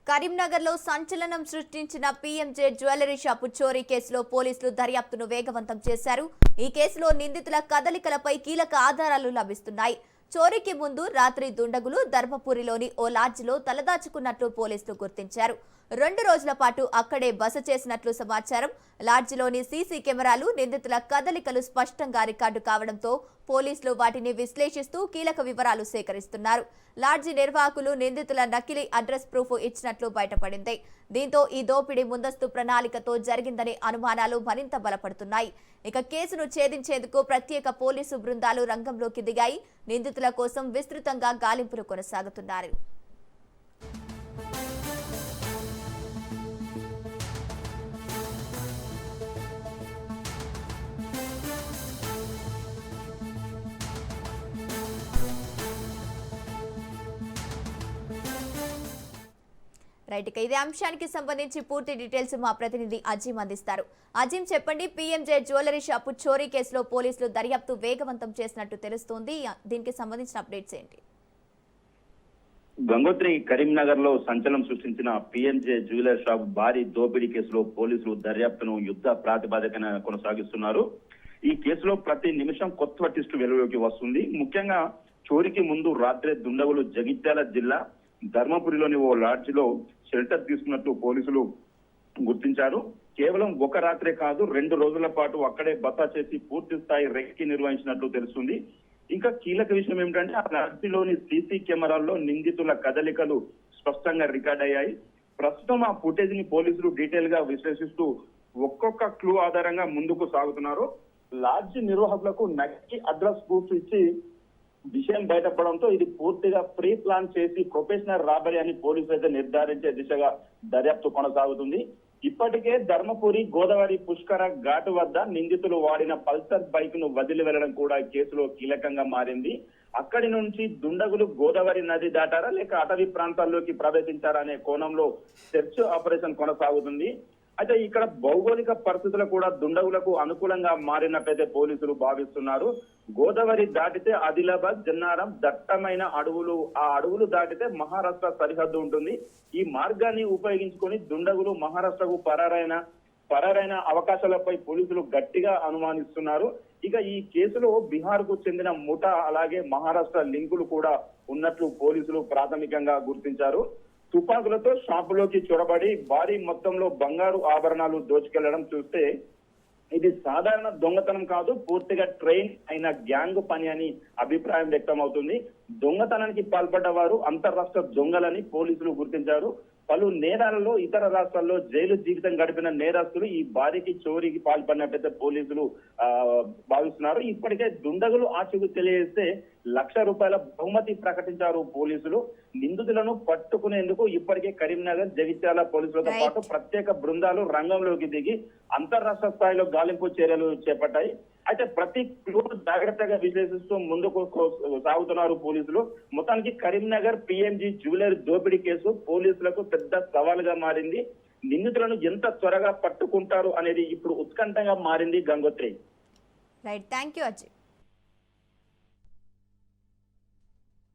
కరీంనగర్లో సంచలనం సృష్టించిన పీఎంజే జ్యువెలరీ షాపు చోరీ కేసులో పోలీసులు దర్యాప్తును వేగవంతం చేశారు. ఈ కేసులో నిందితుల కదలికలపై కీలక ఆధారాలు లభిస్తున్నాయి. చోరీకి ముందు రాత్రి దుండగులు ధర్మపురిలోని ఓ లాడ్జిలో తలదాచుకున్నట్లు పోలీసులు గుర్తించారు. 2 రోజుల పాటు అక్కడే బస చేసినట్లు సమాచారం. లాడ్జిలోని సీసీ కెమెరాలు నిందితుల కదలికలు స్పష్టంగా రికార్డు కావడంతో పోలీసులు వాటిని విశ్లేషిస్తూ కీలక వివరాలు సేకరిస్తున్నారు. లాడ్జి నిర్వాహకులు నిందితుల నకిలీ అడ్రస్ ప్రూఫ్ ఇచ్చినట్లు బయటపడింది. దీంతో ఈ దోపిడీ ముందస్తు ప్రణాళికతో జరిగిందనే అనుమానాలు మరింత బలపడుతున్నాయి. ఇక కేసును ఛేదించేందుకు ప్రత్యేక పోలీసు బృందాలు రంగంలోకి దిగాయి. నిందితుల కోసం విస్తృతంగా గాలింపులు కొనసాగుతున్నారు. రైట్, ఇక ఇదే అంశానికి సంబంధించి పూర్తి డీటెయిల్స్ మా ప్రతినిధి అజీం అందిస్తారు. అజీం, చెప్పండి, పీఎంజే జ్యువెలరీ షాపు చోరీ కేసులో పోలీసులు దర్యాప్తు వేగవంతం చేసినట్టు తెలుస్తోంది. దీనికి సంబంధించిన అప్డేట్స్ ఏంటి? గంగోత్రి కరీంనగర్ లో సంచలనం సృష్టించిన పీఎంజే జ్యువెలరీ షాప్ భారీ దోపిడీ కేసులో పోలీసులు దర్యాప్తును యుద్ధ ప్రాతిపదికన కొనసాగిస్తున్నారు. ఈ కేసులో ప్రతి నిమిషం కొత్త ట్విస్ట్ వెలుగులోకి వస్తుంది. ముఖ్యంగా చోరీకి ముందు రాత్రి దుండగులు జగిత్యాల జిల్లా ధర్మపురిలోని ఓ లాడ్జిలో షెల్టర్ తీసుకున్నట్టు పోలీసులు గుర్తించారు. కేవలం ఒక రాత్రే కాదు, 2 రోజుల పాటు అక్కడే బస చేసి పూర్తి స్థాయి రెక్కి నిర్వహించినట్లు తెలుస్తుంది. ఇంకా కీలక విషయం ఏమిటంటే ఆ లాడ్జిలోని సీసీ కెమెరాల్లో నిందితుల కదలికలు స్పష్టంగా రికార్డ్ అయ్యాయి. ప్రస్తుతం ఆ ఫుటేజ్ ని పోలీసులు డీటెయిల్ గా విశ్లేషిస్తూ ఒక్కొక్క క్లూ ఆధారంగా ముందుకు సాగుతున్నారు. లాడ్జి నిర్వాహకులకు నకిలీ అడ్రస్ ప్రూఫ్ ఇచ్చి విషయం బయటపడడంతో ఇది పూర్తిగా ప్రీ ప్లాన్ చేసి ప్రొఫెషనల్ రాబరీ అని పోలీసులు అయితే నిర్ధారించే దిశగా దర్యాప్తు కొనసాగుతుంది. ఇప్పటికే ధర్మపురి గోదావరి పుష్కర ఘాటు వద్ద నిందితులు వాడిన పల్సర్ బైక్ ను వదిలి వెళ్లడం కూడా కేసులో కీలకంగా మారింది. అక్కడి నుంచి దుండగులు గోదావరి నది దాటారా లేక అటవీ ప్రాంతాల్లోకి ప్రవేశించారా అనే కోణంలో సెర్చ్ ఆపరేషన్ కొనసాగుతుంది. అయితే ఇక్కడ భౌగోళిక పరిస్థితులు కూడా దుండగులకు అనుకూలంగా మారినట్లయితే పోలీసులు భావిస్తున్నారు. గోదావరి దాటితే ఆదిలాబాద్, జన్నారం దట్టమైన అడవులు, ఆ అడవులు దాటితే మహారాష్ట్ర సరిహద్దు ఉంటుంది. ఈ మార్గాన్ని ఉపయోగించుకొని దుండగులు మహారాష్ట్రకు పరారైన అవకాశాలపై పోలీసులు గట్టిగా అనుమానిస్తున్నారు. ఇక ఈ కేసులో బీహార్ కు చెందిన ముఠా అలాగే మహారాష్ట్ర లింకులు కూడా ఉన్నట్లు పోలీసులు ప్రాథమికంగా గుర్తించారు. తుపాకులతో షాపులోకి చొరబడి భారీ మొత్తంలో బంగారు ఆభరణాలు దోచుకెళ్లడం చూస్తే ఇది సాధారణ దొంగతనం కాదు, పూర్తిగా ట్రైన్ అయిన గ్యాంగ్ పని అని అభిప్రాయం వ్యక్తం అవుతుంది. దొంగతనానికి పాల్పడ్డ వారు అంతర్రాష్ట్ర దొంగలని పోలీసులు గుర్తించారు. పలు నేరాలలో ఇతర రాష్ట్రాల్లో జైలు జీవితం గడిపిన నేరస్తులు ఈ భారీకి చోరీకి పాల్పడినట్లయితే పోలీసులు భావిస్తున్నారు. ఇప్పటికే దుండగులు ఆచూకీ తెలియజేస్తే ₹1,00,000 బహుమతి ప్రకటించారు పోలీసులు. నిందితులను పట్టుకునేందుకు ఇప్పటికే కరీంనగర్, జగిత్యాల పోలీసులతో పాటు ప్రత్యేక బృందాలు రంగంలోకి దిగి అంతర్రాష్ట్ర స్థాయిలో గాలింపు చర్యలు చేపట్టాయి. అయితే ప్రతి క్లూ జాగ్రత్తగా విశ్లేషిస్తూ ముందుకు సాగుతున్నారు పోలీసులు. మొత్తానికి కరీంనగర్ పీఎంజీ జ్యువెలరీ దోపిడీ కేసు పోలీసులకు పెద్ద సవాలుగా మారింది. నిందితులను ఎంత త్వరగా పట్టుకుంటారు అనేది ఇప్పుడు ఉత్కంఠంగా మారింది. Gangotri. Right, thank you Ajay.